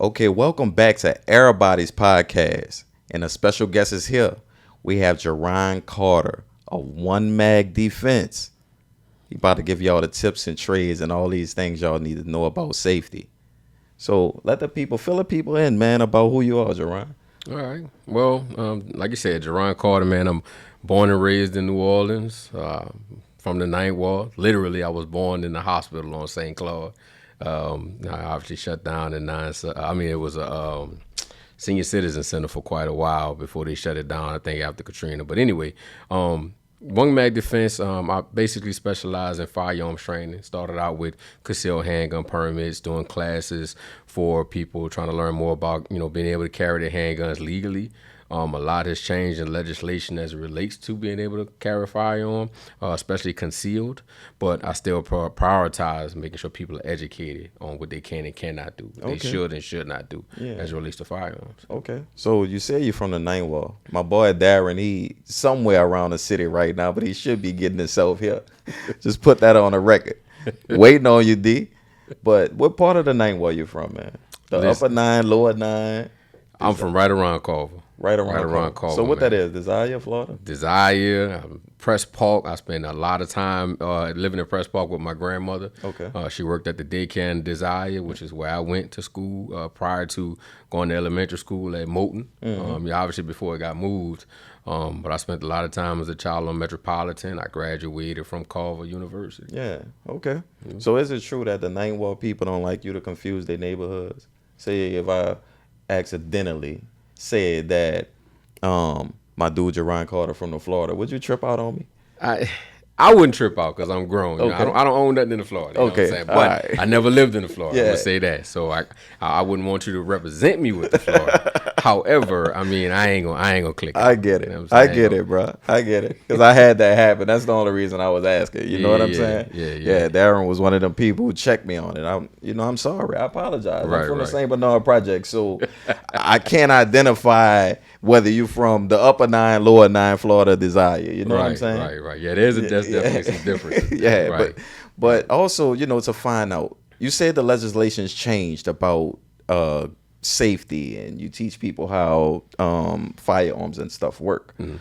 Okay, welcome back to Erabody's podcast. And a special guest is here. We have Jerron Carter of One Mag Defense. He about to give y'all the tips and trades and all these things y'all need to know about safety. So let the people, fill the people in, man, about who you are, Jerron. All right. Well, like you said, Jerron Carter, man, I'm born and raised in New Orleans, from the Ninth Ward. Literally, I was born in the hospital on St. Claude. I obviously shut down in it was a senior citizen center for quite a while before they shut it down, I think, after Katrina. But anyway, One Mag Defense, I basically specialize in firearms training. Started out with concealed handgun permits, doing classes for people trying to learn more about, being able to carry their handguns legally. A lot has changed in legislation as it relates to being able to carry a firearm, especially concealed. But I still prioritize making sure people are educated on what they can and cannot do, what they should and should not do as it relates to firearms. Okay. So you say you're from the Ninth Wall. My boy Darren, he somewhere around the city right now, but he should be getting himself here. Just put that on the record. Waiting on you, D. But what part of the Ninth Wall you from, man? The upper 9, lower 9? I'm from right around Culver. Right around Culver. So what that is, Desire, Florida? Desire, Press Park. I spent a lot of time living in Press Park with my grandmother. Okay. She worked at the daycare in Desire, which is where I went to school prior to going to elementary school at Moulton. Obviously before it got moved. But I spent a lot of time as a child on Metropolitan. I graduated from Culver University. Yeah, okay. Mm-hmm. So is it true that the Ninth Wall people don't like you to confuse their neighborhoods? Say if I accidentally said that my dude Jerron Carter from the Florida, would you trip out on me? I wouldn't trip out because I'm grown. Okay. I don't own nothing in the Florida. You know what I'm saying? But right. I never lived in the Florida. Yeah. I'm gonna say that. So I wouldn't want you to represent me with the Florida. However, I ain't gonna click. I get it. You know I get it, bro. I get it because I had that happen. That's the only reason I was asking. You know what I'm saying? Yeah. Darren was one of them people who checked me on it. I'm sorry. I apologize. I'm from the St. Bernard Project, so I can't identify whether you from the upper 9, lower 9 Florida Desire. You know what I'm saying? Right. Yeah, there's definitely some difference. Yeah, right. but also, to find out, you said the legislation's changed about safety, and you teach people how firearms and stuff work. Mm-hmm.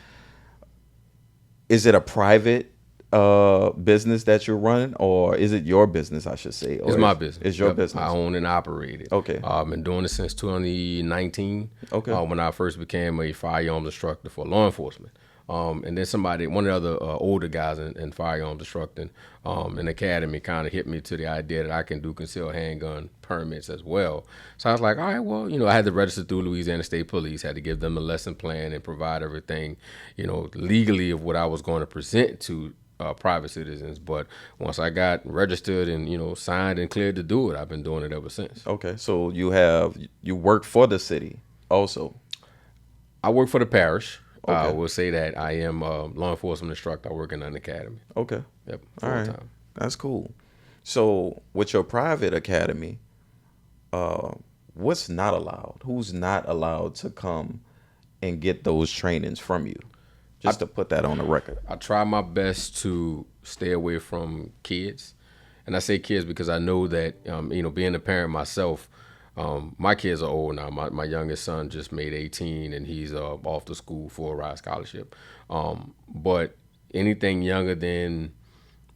Is it a private business that you're running, or is it your business, I should say? It's my business. It's your business. I own and operate it. Okay. I've been doing it since 2019. Okay. When I first became a firearms instructor for law enforcement. And then one of the other older guys in firearms instructing in the academy kind of hit me to the idea that I can do concealed handgun permits as well. So I was like, all right, well, I had to register through Louisiana State Police, had to give them a lesson plan and provide everything, legally of what I was going to present to private citizens. But once I got registered and, signed and cleared to do it, I've been doing it ever since. Okay. So you work for the city also? I work for the parish. Okay. I will say that I am a law enforcement instructor. I work in an academy. Okay. Yep. All right. Time. That's cool. So with your private academy, what's not allowed? Who's not allowed to come and get those trainings from you? Just to put that on the record. I try my best to stay away from kids. And I say kids because I know that, being a parent myself, my kids are old now. My youngest son just made 18 and he's off to school for a ride scholarship. But anything younger than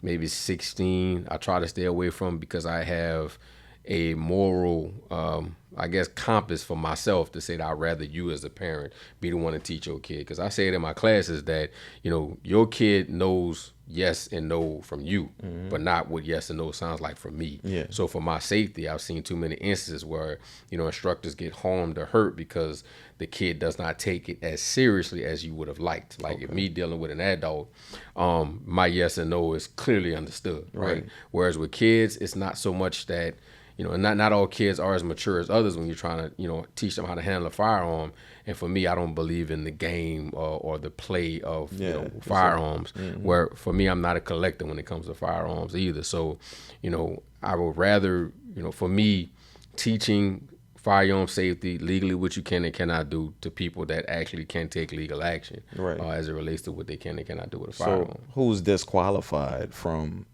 maybe 16, I try to stay away from because I have a moral, compass for myself to say that I'd rather you as a parent be the one to teach your kid. Because I say it in my classes that, your kid knows yes and no from you, but not what yes and no sounds like from me. Yeah. So for my safety, I've seen too many instances where, instructors get harmed or hurt because the kid does not take it as seriously as you would have liked. Like if me dealing with an adult, my yes and no is clearly understood, right? Whereas with kids, it's not so much that, not all kids are as mature as others when you're trying to, teach them how to handle a firearm. And for me, I don't believe in the game or the play of firearms. Mm-hmm. Where for me, I'm not a collector when it comes to firearms either. So, I would rather, for me, teaching firearm safety legally, what you can and cannot do to people that actually can take legal action, as it relates to what they can and cannot do with a firearm. So, who's disqualified from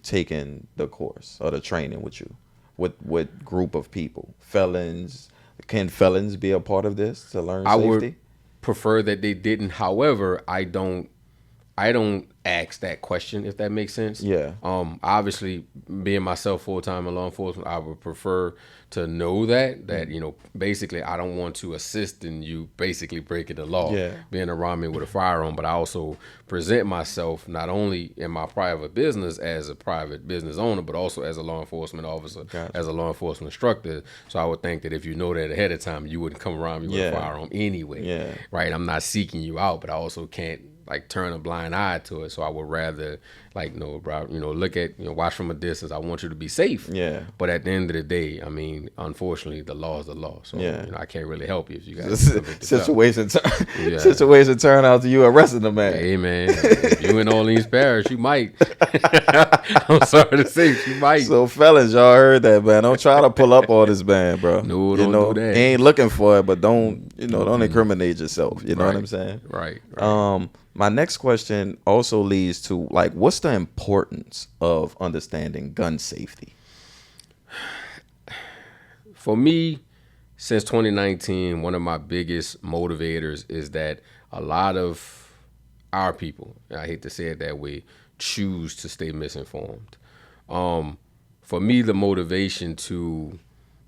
taking the course or the training with you? what group of people? Felons? Can felons be a part of this to learn safety? I would prefer that they didn't. However, I don't ask that question, if that makes sense. Yeah. Obviously, being myself full time in law enforcement, I would prefer to know that basically I don't want to assist in you basically breaking the law, being around me with a firearm, but I also present myself not only in my private business as a private business owner, but also as a law enforcement officer, as a law enforcement instructor. So I would think that if you know that ahead of time, you wouldn't come around me with a firearm anyway, right? I'm not seeking you out, but I also can't like turn a blind eye to it. So I would rather like, no, bro, look at, watch from a distance. I want you to be safe. Yeah. But at the end of the day, I mean, unfortunately, the law is the law. So I can't really help you if you guys situation turn out to you arresting the man. Hey man, if you in Orleans Parish, you might. I'm sorry to say, you might. So fellas, y'all heard that, man. Don't try to pull up on this man, bro. No, don't do that. He ain't looking for it, but don't incriminate yourself. You know what I'm saying? Right. My next question also leads to, like, what's the importance of understanding gun safety? For me, since 2019, one of my biggest motivators is that a lot of our people, I hate to say it that way, choose to stay misinformed. For me, the motivation to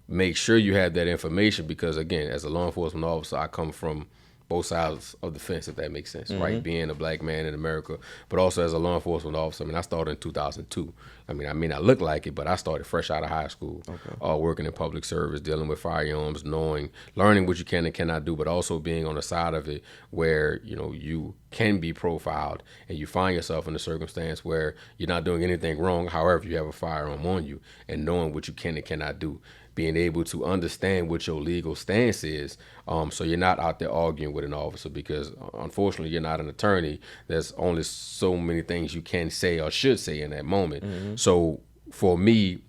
make sure you have that information, because again, as a law enforcement officer, I come from both sides of the fence, if that makes sense, right? Being a black man in America, but also as a law enforcement officer. I mean, I started in 2002. I may not look like it, but I started fresh out of high school, working in public service, dealing with firearms, learning what you can and cannot do, but also being on the side of it where, you can be profiled and you find yourself in a circumstance where you're not doing anything wrong. However, you have a firearm on you, and knowing what you can and cannot do. Being able to understand what your legal stance is, so you're not out there arguing with an officer, because unfortunately you're not an attorney. There's only so many things you can say or should say in that moment. So for me,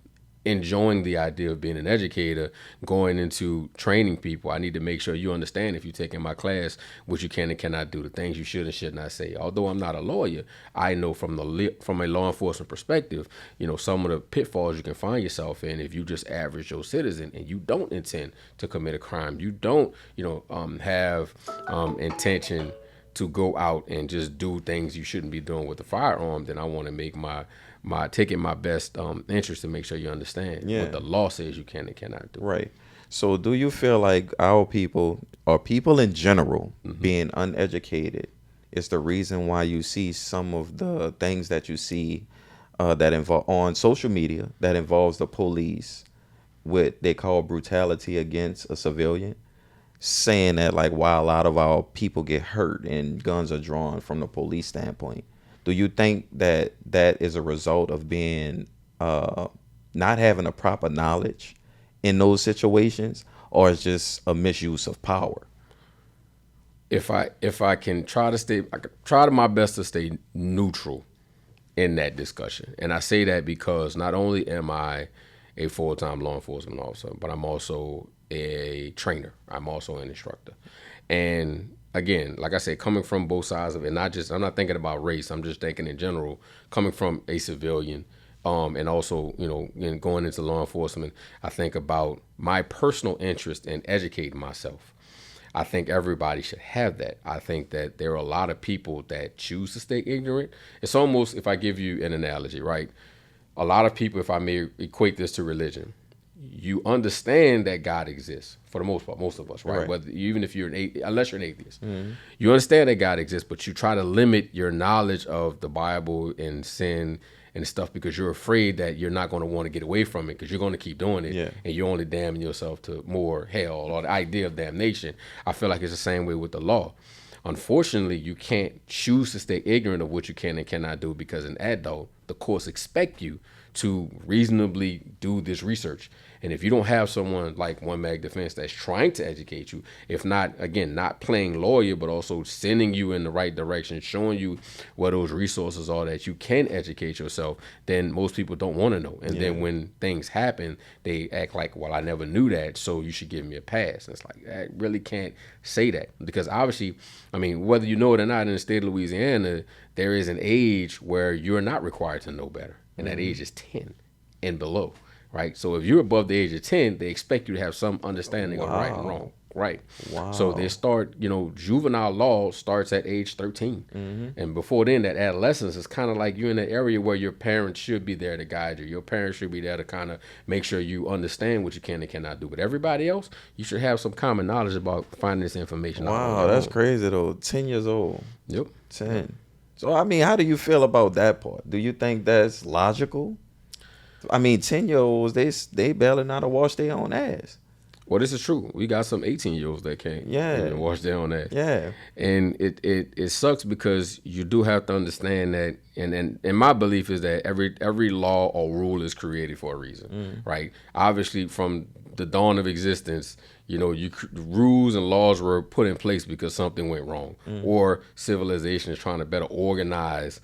enjoying the idea of being an educator, going into training people, I need to make sure you understand, if you're taking my class, what you can and cannot do, the things you should and should not say. Although I'm not a lawyer, I know from a law enforcement perspective, some of the pitfalls you can find yourself in if you just average Joe citizen and you don't intend to commit a crime. You don't, have intention to go out and just do things you shouldn't be doing with a firearm. Then I want to make my best interest to make sure you understand what the law says you can and cannot do. Right. So do you feel like our people, or people in general, being uneducated is the reason why you see some of the things that you see that involve on social media that involves the police with they call brutality against a civilian, saying that like why a lot of our people get hurt and guns are drawn from the police standpoint? Do you think that is a result of being not having a proper knowledge in those situations, or it's just a misuse of power? If I can try my best to stay neutral in that discussion. And I say that because not only am I a full-time law enforcement officer, but I'm also a trainer. I'm also an instructor. And again, like I said, coming from both sides of it, I'm not thinking about race, I'm just thinking in general, coming from a civilian, and also, going into law enforcement, I think about my personal interest in educating myself. I think everybody should have that. I think that there are a lot of people that choose to stay ignorant. It's almost, if I give you an analogy, right? A lot of people, if I may equate this to religion, you understand that God exists for the most part, most of us, right? Whether even if unless you're an atheist, you understand that God exists, but you try to limit your knowledge of the Bible and sin and stuff because you're afraid that you're not going to want to get away from it because you're going to keep doing it, and you're only damning yourself to more hell or the idea of damnation. I feel like it's the same way with the law. Unfortunately, you can't choose to stay ignorant of what you can and cannot do because an adult, the courts expect you to reasonably do this research. And if you don't have someone like One Mag Defense that's trying to educate you, if not, again, not playing lawyer, but also sending you in the right direction, showing you where those resources are that you can educate yourself, then most people don't want to know. And then when things happen, they act like, well, I never knew that, so you should give me a pass. And it's like, I really can't say that because obviously, I mean, whether you know it or not, in the state of Louisiana, there is an age where you're not required to know better. And that age is 10 and below. right? So if you're above the age of 10, they expect you to have some understanding of right and wrong. Right. Wow. So they start, juvenile law starts at age 13. And before then, that adolescence is kind of like you're in an area where your parents should be there to guide you. Your parents should be there to kind of make sure you understand what you can and cannot do. But everybody else, you should have some common knowledge about finding this information out. Wow, that's crazy, though. 10 years old. Yep. 10. So, I mean, how do you feel about that part? Do you think that's logical? I mean, 10-year-olds, they barely know how to wash their own ass. Well, this is true. We got some 18-year-olds that can't even wash their own ass. Yeah. And it sucks because you do have to understand that, and my belief is that every law or rule is created for a reason, right? Obviously, from the dawn of existence, rules and laws were put in place because something went wrong, or civilization is trying to better organize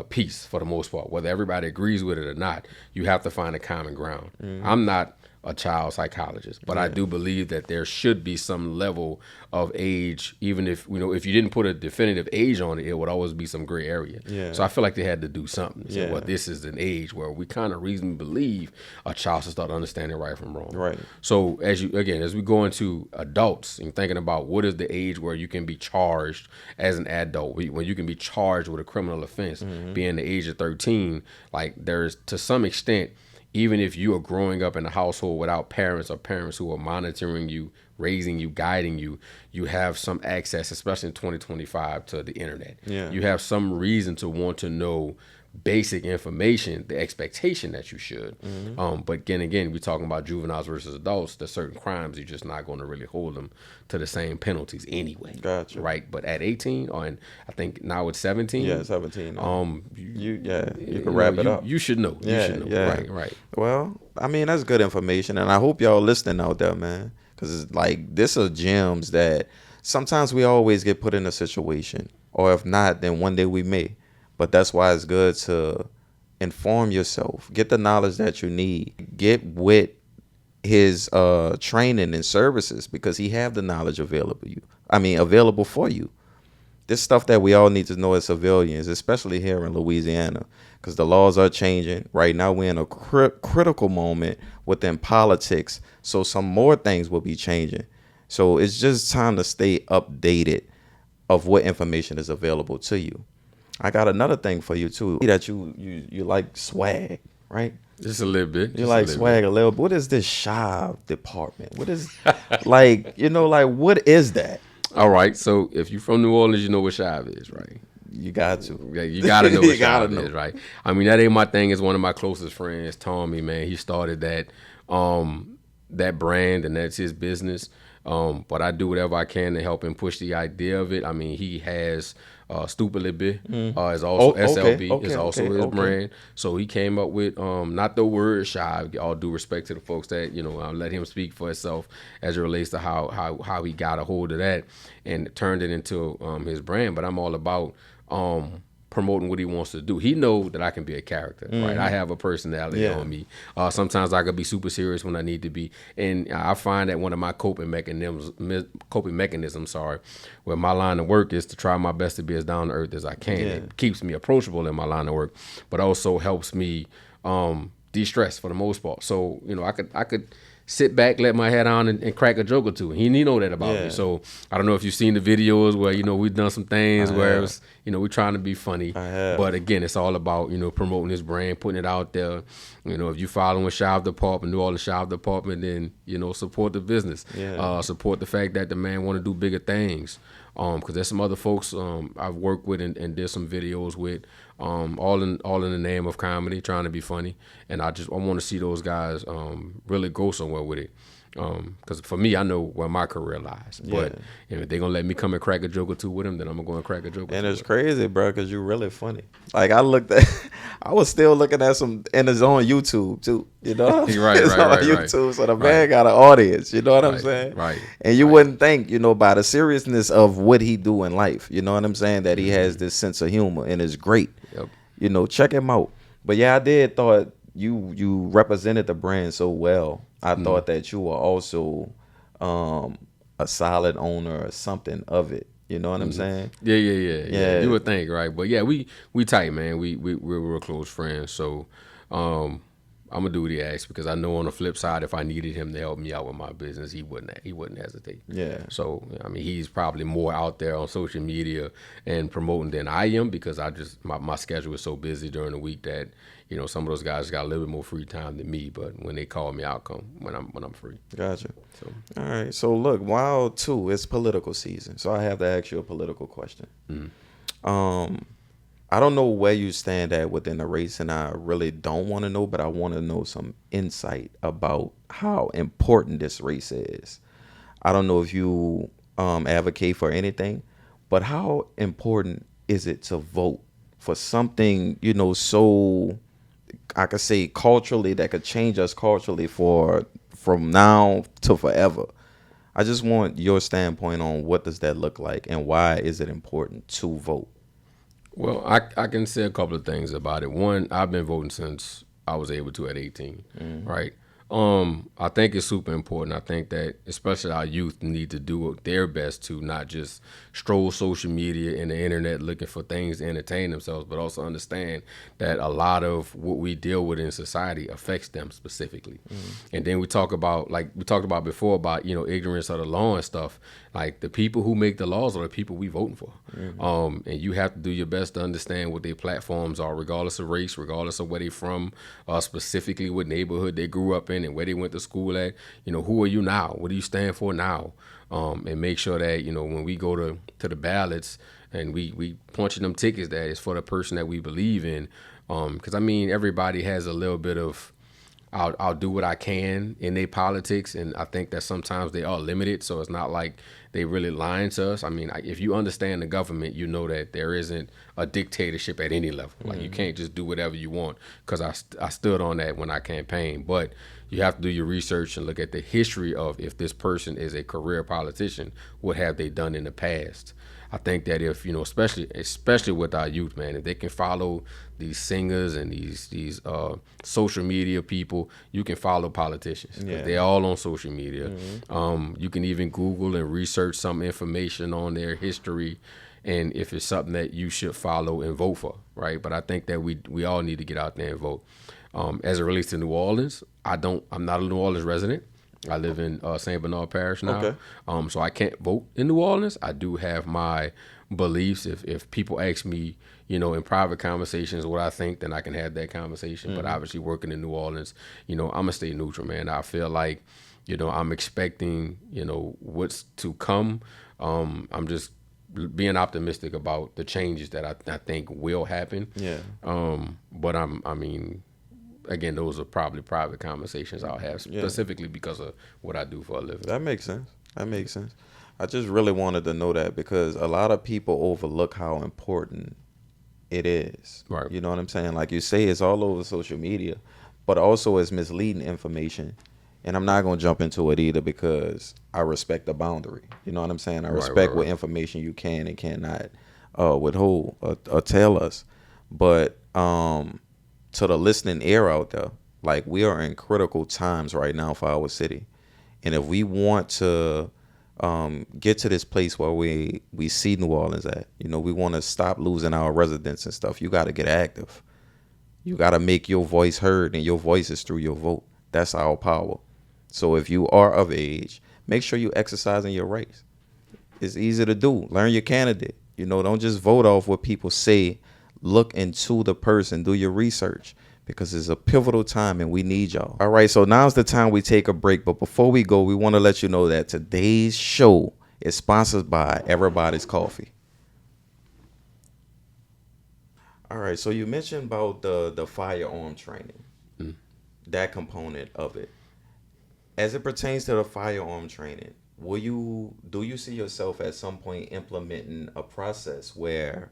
peace for the most part. Whether everybody agrees with it or not, you have to find a common ground. I'm not a child psychologist, but I do believe that there should be some level of age, even if if you didn't put a definitive age on it, it would always be some gray area. Yeah. So I feel like they had to do something. So, well, this is an age where we kind of reasonably believe a child should start understanding right from wrong. Right. So as we go into adults and thinking about what is the age where you can be charged as an adult, when you can be charged with a criminal offense, being the age of 13, like there's to some extent, even if you are growing up in a household without parents or parents who are monitoring you, raising you, guiding you, you have some access, especially in 2025, to the internet. Yeah. You have some reason to want to know basic information, the expectation that you should. But again, we're talking about juveniles versus adults. There's certain crimes you're just not going to really hold them to the same penalties anyway. Gotcha. Right? But at 18, and I think now it's 17. Yeah, 17. You can wrap it up. You should know. Yeah, you should know. yeah. Right. Well, I mean, that's good information, and I hope y'all listening out there, man, because it's like this are gems that sometimes we always get put in a situation, or if not, then one day we may. But that's why it's good to inform yourself, get the knowledge that you need, get with his training and services, because he have the knowledge available for you. This stuff that we all need to know as civilians, especially here in Louisiana, because the laws are changing. Right now we're in a critical moment within politics, so some more things will be changing. So it's just time to stay updated of what information is available to you. I got another thing for you too. That you like swag, right? Just a little bit. You like swag a little bit. What is this Shive department? What is what is that? All right. So if you're from New Orleans, you know what Shive is, right? You got to. Yeah, you got to know what Shive is, right? I mean, that ain't my thing. It's one of my closest friends, Tommy, man. He started that brand, and that's his business. But I do whatever I can to help him push the idea of it. I mean, he has Stupidly Big is also SLB is also his brand. So he came up with not the word Shive. All due respect to the folks that I'll let him speak for himself as it relates to how he got a hold of that and turned it into his brand. But I'm all about promoting what he wants to do. He know that I can be a character, right? I have a personality on me. Sometimes I could be super serious when I need to be, and I find that one of my coping mechanisms, where my line of work is to try my best to be as down to earth as I can. It keeps me approachable in my line of work, but also helps me de-stress for the most part. So I could sit back, let my head on, and crack a joke or two. He know that about me. So I don't know if you've seen the videos where we've done some things where it was, we're trying to be funny. But again, it's all about promoting his brand, putting it out there. If you following Shive Department, New Orleans Shive Department, then support the business. Support the fact that the man want to do bigger things. Because there's some other folks I've worked with and did some videos with, all in the name of comedy, trying to be funny, and I want to see those guys really go somewhere with it. Because for me, I know where my career lies. But if they're gonna let me come and crack a joke or two with them, then I'm gonna go and crack a joke. And it's crazy, bro, because you're really funny. Like I was still looking at some, and it's on YouTube too. Right, on YouTube, so the man got an audience. You know what I'm saying? Right. And you wouldn't think, by the seriousness of what he do in life. You know what I'm saying? That he has this sense of humor, and it's great. Yep. Check him out. But yeah, I thought you represented the brand so well. I thought that you were also a solid owner or something of it. You know what I'm saying? Yeah. You would think, right? But yeah, we tight, man. We're real close friends. So I'm gonna do what he asks, because I know on the flip side, if I needed him to help me out with my business, he wouldn't hesitate. Yeah. So I mean, he's probably more out there on social media and promoting than I am, because I just my schedule is so busy during the week that, you know, some of those guys got a little bit more free time than me. But when they call me, I'll come when I'm free. Gotcha. So all right. So look, while too, it's political season, so I have to ask you a political question. I don't know where you stand at within the race, and I really don't want to know, but I want to know some insight about how important this race is. I don't know if you advocate for anything, but how important is it to vote for something, you know, so I could say culturally, that could change us culturally from now to forever? I just want your standpoint on what does that look like, and why is it important to vote? Well, I can say a couple of things about it. One, I've been voting since I was able to at 18, right? I think it's super important. I think that especially our youth need to do their best to not just stroll social media and the internet looking for things to entertain themselves, but also understand that a lot of what we deal with in society affects them specifically. And then we talk about, like we talked about before, about, you know, ignorance of the law and stuff. Like, the people who make the laws are the people we voting for. And you have to do your best to understand what their platforms are, regardless of race, regardless of where they're from, specifically what neighborhood they grew up in and where they went to school at. You know, who are you now? What do you stand for now? And make sure that, you know, when we go to the ballots and we punching them tickets, that it's for the person that we believe in. Because, I mean, everybody has a little bit of, I'll do what I can in their politics, and I think that sometimes they are limited, so it's not like they really lying to us. I mean, if you understand the government, you know that there isn't a dictatorship at any level. Like, you can't just do whatever you want, because I stood on that when I campaigned. But you have to do your research and look at the history of, if this person is a career politician, what have they done in the past? I think that if, you know, especially with our youth, man, if they can follow these singers and these social media people, you can follow politicians. Yeah. They're all on social media. You can even Google and research some information on their history, and if it's something that you should follow and vote for, right? But I think that we all need to get out there and vote. As it relates to New Orleans, I'm not a New Orleans resident. I live in St. Bernard Parish now. Okay. So I can't vote in New Orleans. I do have my beliefs. If people ask me, you know, in private conversations what I think, then I can have that conversation. But obviously, working in New Orleans, you know, I'm going to stay neutral, man. I feel like, you know, I'm expecting, you know, what's to come. I'm just being optimistic about the changes that I think will happen. Yeah. But I mean, again, those are probably private conversations I'll have, specifically because of what I do for a living. That makes sense. I just really wanted to know that, because a lot of people overlook how important it is. Right. You know what I'm saying? Like you say, it's all over social media, but also it's misleading information. And I'm not going to jump into it either, because I respect the boundary. You know what I'm saying? I respect what information you can and cannot withhold or tell us. But to the listening ear out there, like, we are in critical times right now for our city. And if we want to get to this place where we see New Orleans at, you know, we want to stop losing our residents and stuff, you got to get active. You got to make your voice heard, and your voice is through your vote. That's our power. So if you are of age, make sure you exercising your rights. It's easy to do. Learn your candidate. You know, don't just vote off what people say. Look into the person. Do your research, because it's a pivotal time and we need y'all. All right, so now's the time we take a break. But before we go, we want to let you know that today's show is sponsored by Erabody's Coffee. All right, so you mentioned about the firearm training, that component of it. As it pertains to the firearm training, do you see yourself at some point implementing a process where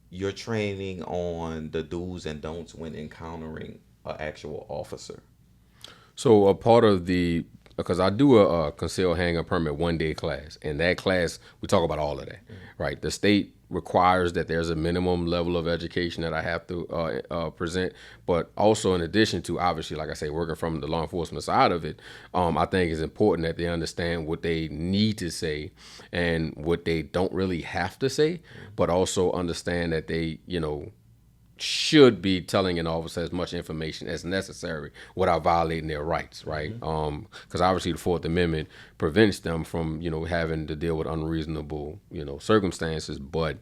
you're training on the do's and don'ts when encountering an actual officer? So a part of because I do a concealed handgun permit 1-day class, and that class, we talk about all of that, right? The state requires that there's a minimum level of education that I have to present, but also in addition to, obviously, like I say, working from the law enforcement side of it, I think it's important that they understand what they need to say and what they don't really have to say, but also understand that they, you know, should be telling an officer as much information as necessary without violating their rights, right? Because obviously the Fourth Amendment prevents them from, having to deal with unreasonable, circumstances. But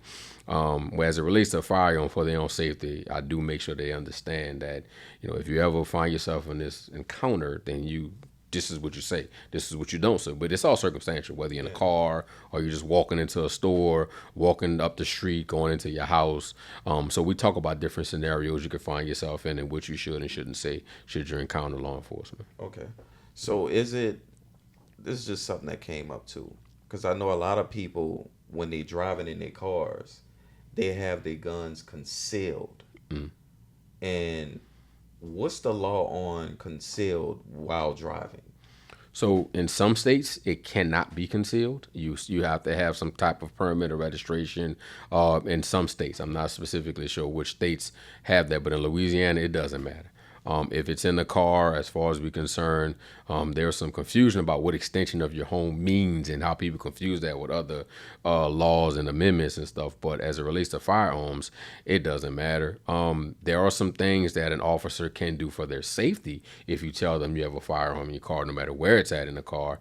as it relates to a firearm for their own safety, I do make sure they understand that, if you ever find yourself in this encounter, then this is what you say. This is what you don't say. But it's all circumstantial, whether you're in a car or you're just walking into a store, walking up the street, going into your house. So we talk about different scenarios you could find yourself in and what you should and shouldn't say should you encounter law enforcement. Okay. So this is just something that came up too. Because I know a lot of people, when they driving in their cars, they have their guns concealed. And what's the law on concealed while driving? So in some states, it cannot be concealed. You have to have some type of permit or registration. In some states, I'm not specifically sure which states have that, but in Louisiana, it doesn't matter. If it's in the car, as far as we're concerned, there's some confusion about what extension of your home means and how people confuse that with other laws and amendments and stuff. But as it relates to firearms, it doesn't matter. There are some things that an officer can do for their safety if you tell them you have a firearm in your car, no matter where it's at in the car.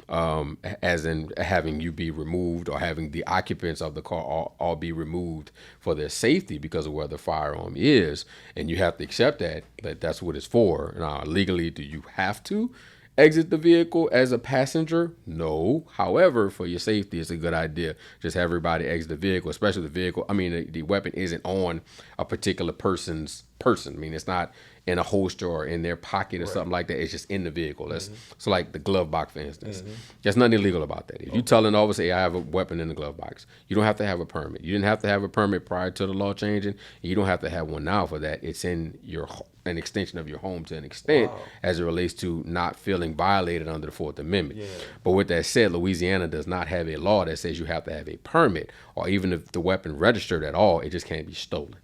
As in having you be removed or having the occupants of the car all be removed for their safety because of where the firearm is. And you have to accept that that's what it's for. Now, legally, do you have to exit the vehicle as a passenger? No. However, for your safety, it's a good idea. Just have everybody exit the vehicle, especially the weapon isn't on a particular person's person. I mean, it's not in a holster or in their pocket or something like that. It's just in the vehicle. That's so like the glove box, for instance. There's nothing illegal about that. If you tell an officer, hey, I have a weapon in the glove box, you don't have to have a permit. You didn't have to have a permit prior to the law changing. You don't have to have one now for that. It's in an extension of your home to an extent as it relates to not feeling violated under the Fourth Amendment. But with that said, Louisiana does not have a law that says you have to have a permit or even if the weapon registered at all, it just can't be stolen.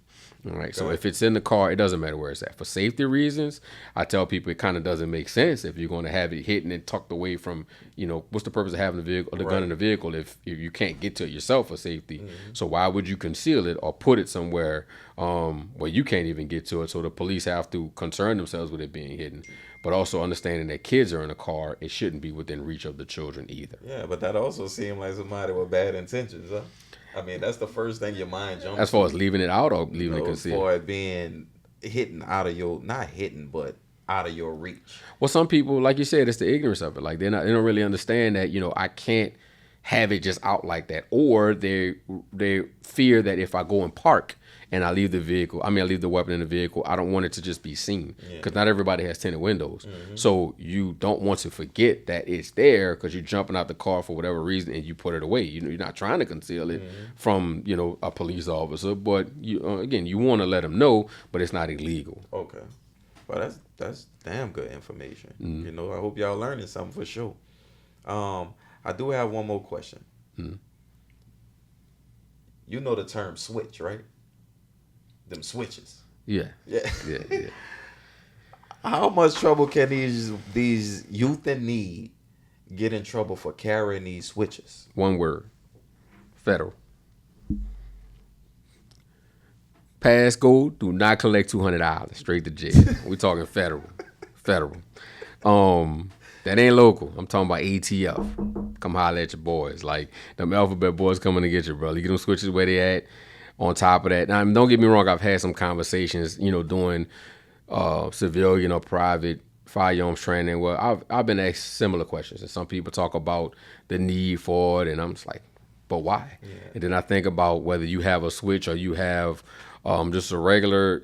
All right. So if it's in the car, it doesn't matter where it's at. For safety reasons, I tell people it kind of doesn't make sense if you're going to have it hidden and tucked away from, what's the purpose of having the vehicle, the gun in the vehicle if you can't get to it yourself for safety? So why would you conceal it or put it somewhere where you can't even get to it? So the police have to concern themselves with it being hidden. But also understanding that kids are in a car, it shouldn't be within reach of the children either. Yeah, but that also seemed like somebody with bad intentions, huh? I mean, that's the first thing your mind jumps to. As far as leaving it out or leaving it concealed? For it being hidden out of your, not hidden, but out of your reach. Well, some people, like you said, it's the ignorance of it. Like they don't really understand that, I can't have it just out like that. Or they fear that if I go and park and I leave the weapon in the vehicle, I don't want it to just be seen because not everybody has tinted windows. So you don't want to forget that it's there because you're jumping out the car for whatever reason and you put it away. You're not trying to conceal it from, a police officer, but you want to let them know, but it's not illegal. Okay. Well, that's damn good information. I hope y'all learning something for sure. I do have one more question. You know the term switch, right? Them switches. Yeah. How much trouble can these youth in need get in trouble for carrying these switches? One word. Federal. Pass go, do not collect $200. Straight to jail. We talking federal. Federal. That ain't local. I'm talking about ATF. Come holler at your boys. Like them alphabet boys coming to get you, bro. You get them switches where they at. On top of that, now don't get me wrong, I've had some conversations, doing civilian or private firearms training where I've been asked similar questions. And some people talk about the need for it, and I'm just like, but why? Yeah. And then I think about whether you have a switch or you have just a regular,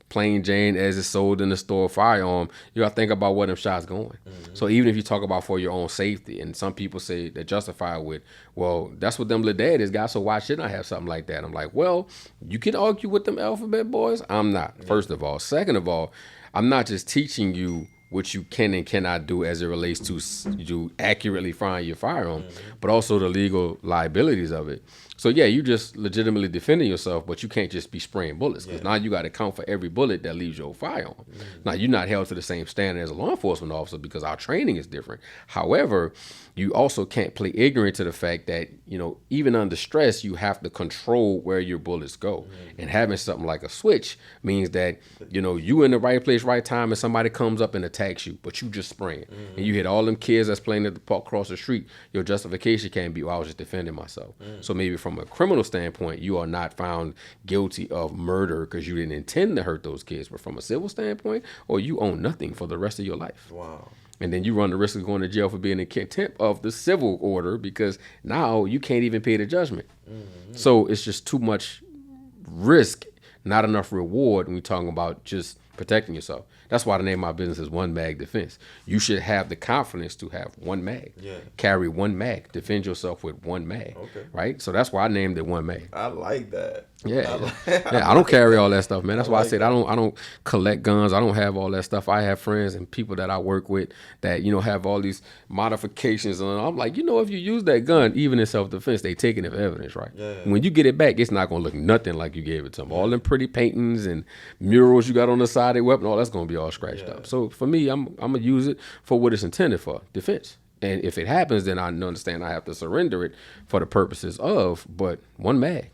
plain Jane as it's sold in the store firearm, you got to think about where them shots going. So even if you talk about for your own safety, and some people say they justify it with, well, that's what them little daddies got, so why shouldn't I have something like that? I'm like, well, you can argue with them alphabet boys. I'm not, first of all. Second of all, I'm not just teaching you what you can and cannot do as it relates to accurately firing your firearm, but also the legal liabilities of it. So yeah, you just legitimately defending yourself, but you can't just be spraying bullets because now you got to count for every bullet that leaves your firearm. Now you're not held to the same standard as a law enforcement officer because our training is different. However, you also can't play ignorant to the fact that, you know, even under stress, you have to control where your bullets go. And having something like a switch means that, you know, you in the right place, right time, and somebody comes up and attacks you, but you just spraying. And you hit all them kids that's playing at the park across the street. Your justification can't be, well, I was just defending myself. So maybe from a criminal standpoint, you are not found guilty of murder because you didn't intend to hurt those kids. But from a civil standpoint, or you own nothing for the rest of your life. Wow. And then you run the risk of going to jail for being in contempt of the civil order because now you can't even pay the judgment. So it's just too much risk, not enough reward when we're talking about just protecting yourself. That's why the name of my business is One Mag Defense. You should have the confidence to have one mag. Yeah. Carry one mag. Defend yourself with one mag. Okay. Right? So that's why I named it One Mag. I like that. Yeah. I don't carry all that stuff, man. That's why I said I don't collect guns. I don't have all that stuff. I have friends and people that I work with that, you know, have all these modifications. And I'm like, you know, if you use that gun, even in self-defense, they taking it for evidence, right? Yeah. When you get it back, it's not going to look nothing like you gave it to them. All them pretty paintings and murals you got on the side of the weapon, all that's going to be all scratched up. So for me, I'm going to use it for what it's intended for, defense. And if it happens, then I understand I have to surrender it for the purposes of, but one mag.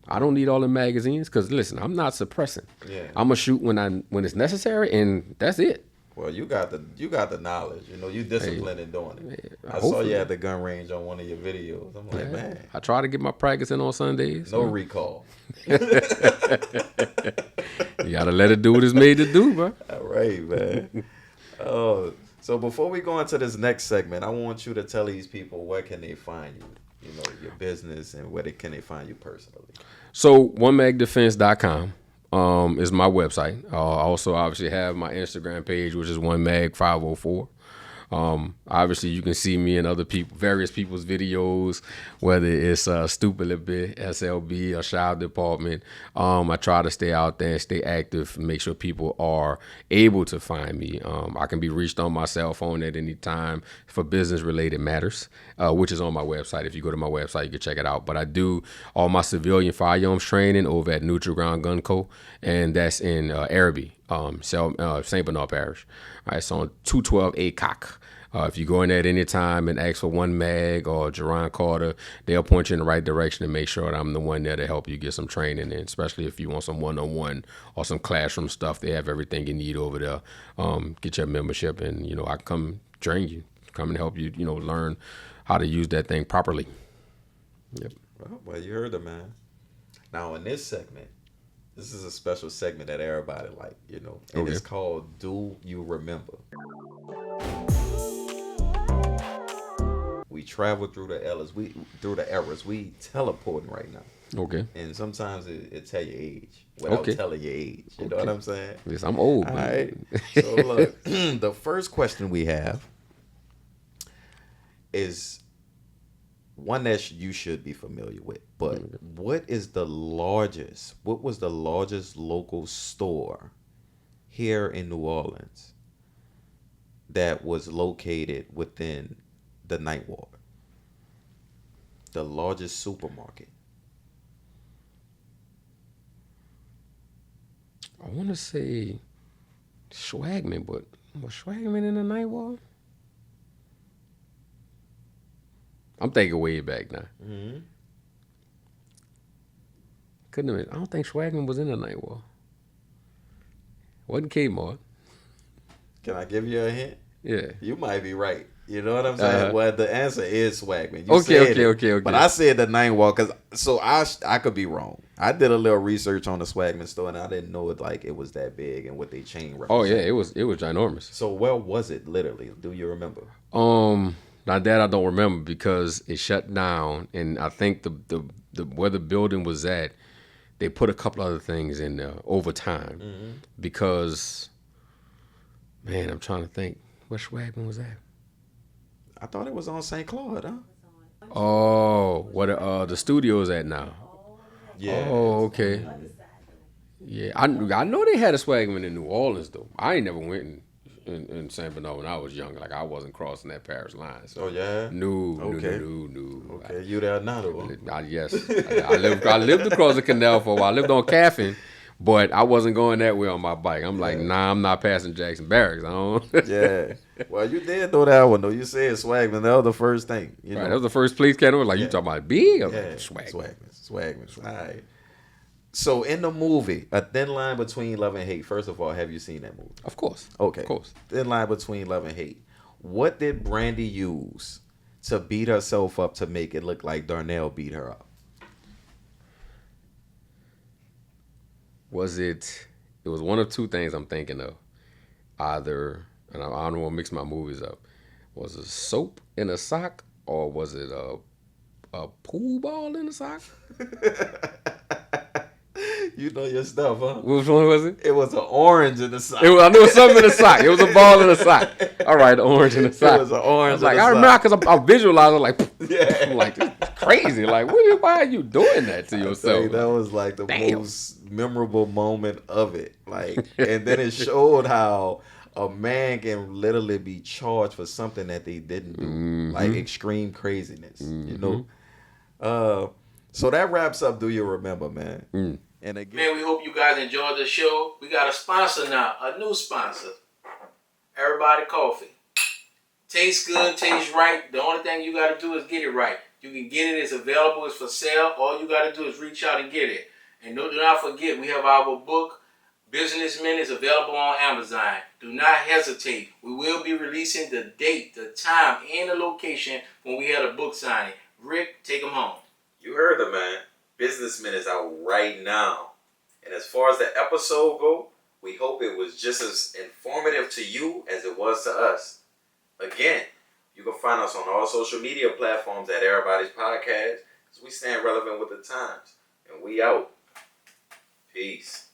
I don't need all the magazines because listen, I'm not suppressing. Yeah. I'm gonna shoot when it's necessary, and that's it. Well, you got the knowledge. You know, you disciplined in doing it. I saw you at the gun range on one of your videos. I'm like, man. I try to get my practice in on Sundays. No recall. You gotta let it do what it's made to do, bro. All right, man. So before we go into this next segment, I want you to tell these people where can they find you. You know, your business and where can they find you personally? So onemagdefense.com is my website. I also obviously have my Instagram page, which is onemag504. Obviously you can see me in various people's videos, whether it's Stupid Little Bit, SLB, or Child Department. I try to stay out there and stay active and make sure people are able to find me. I can be reached on my cell phone at any time for business related matters, which is on my website. If you go to my website, you can check it out. But I do all my civilian firearms training over at Neutral Ground Gun Co. And that's in Erabody, St. Bernard Parish. All right, so on 212 ACOC. If you go in there at any time and ask for One Mag or Jerron Carter, they'll point you in the right direction and make sure that I'm the one there to help you get some training in, especially if you want some one-on-one or some classroom stuff. They have everything you need over there. Get your membership and, you know, I can come train you, come and help you, you know, learn how to use that thing properly. Yep. Well, you heard it, man. Now, in this segment, this is a special segment that everybody like, you know, and it's called Do You Remember? We travel through the eras. We teleporting right now. Okay. And sometimes it tell your age without telling your age. You know what I'm saying? Yes, I'm old. All right. So look, the first question we have is one that you should be familiar with. But what was the largest local store here in New Orleans that was located within the Ninth Ward? The largest supermarket. I want to say Swagman, but was Swagman in the Ninth Ward? I'm thinking way back now. Mm-hmm. Couldn't have been. I don't think Swagman was in the Ninth Ward. Wasn't Kmart. Can I give you a hint? Yeah. You might be right. You know what I'm saying? Well, the answer is Swagman. Okay. But I said the Ninth Ward because I could be wrong. I did a little research on the Swagman store and I didn't know it was that big and what they chain represented. Oh yeah, it was ginormous. So where was it literally? Do you remember? Now that I don't remember because it shut down, and I think the where the building was at, they put a couple other things in there over time. Mm-hmm. Because, man, I'm trying to think where Swagman was at. I thought it was on St. Claude, huh? Oh, what the studio's at now? Yeah. Oh, okay. Yeah, I know they had a Swagman in New Orleans though. I ain't never went in San Bernardino when I was young. Like I wasn't crossing that Paris line. So No. Okay. No. Okay, you there now though? Yes, I lived across the canal for a while. I lived on Caffin, but I wasn't going that way on my bike. I'm like, nah, I'm not passing Jackson Barracks. I don't. Yeah. Well, you did know that one though. You said Swagman. That was the first thing. You know? That was the first police cat. Like, you talking about big? Yeah. Swagman. All right. So in the movie, A Thin Line Between Love and Hate. First of all, have you seen that movie? Of course. Okay. Of course. Thin Line Between Love and Hate. What did Brandy use to beat herself up to make it look like Darnell beat her up? It was one of two things I'm thinking of. Either, and I don't want to mix my movies up, was it soap in a sock or was it a pool ball in a sock? You know your stuff, huh? Which one was it? It was an orange in the sock. I knew it was something in the sock. It was a ball in the sock. All right, orange in the sock. It was an orange. I remember because I visualized it like, I'm like, this is crazy. Like, why are you doing that to yourself? That was like the most memorable moment of it. Like, and then it showed how a man can literally be charged for something that they didn't do, like extreme craziness. You know. So that wraps up Do You Remember, man? And again, man, we hope you guys enjoyed the show. We got a sponsor now, a new sponsor. Erabody Coffee. Tastes good, tastes right. The only thing you got to do is get it right. You can get it. It's available. It's for sale. All you got to do is reach out and get it. And do not forget, we have our book, Businessmen, is available on Amazon. Do not hesitate. We will be releasing the date, the time, and the location when we had a book signing. Rick, take them home. You heard the man. Businessman is out right now. And as far as the episode go, we hope it was just as informative to you as it was to us. Again, you can find us on all social media platforms at Erabody's Podcast, because we stand relevant with the times. And we out. Peace.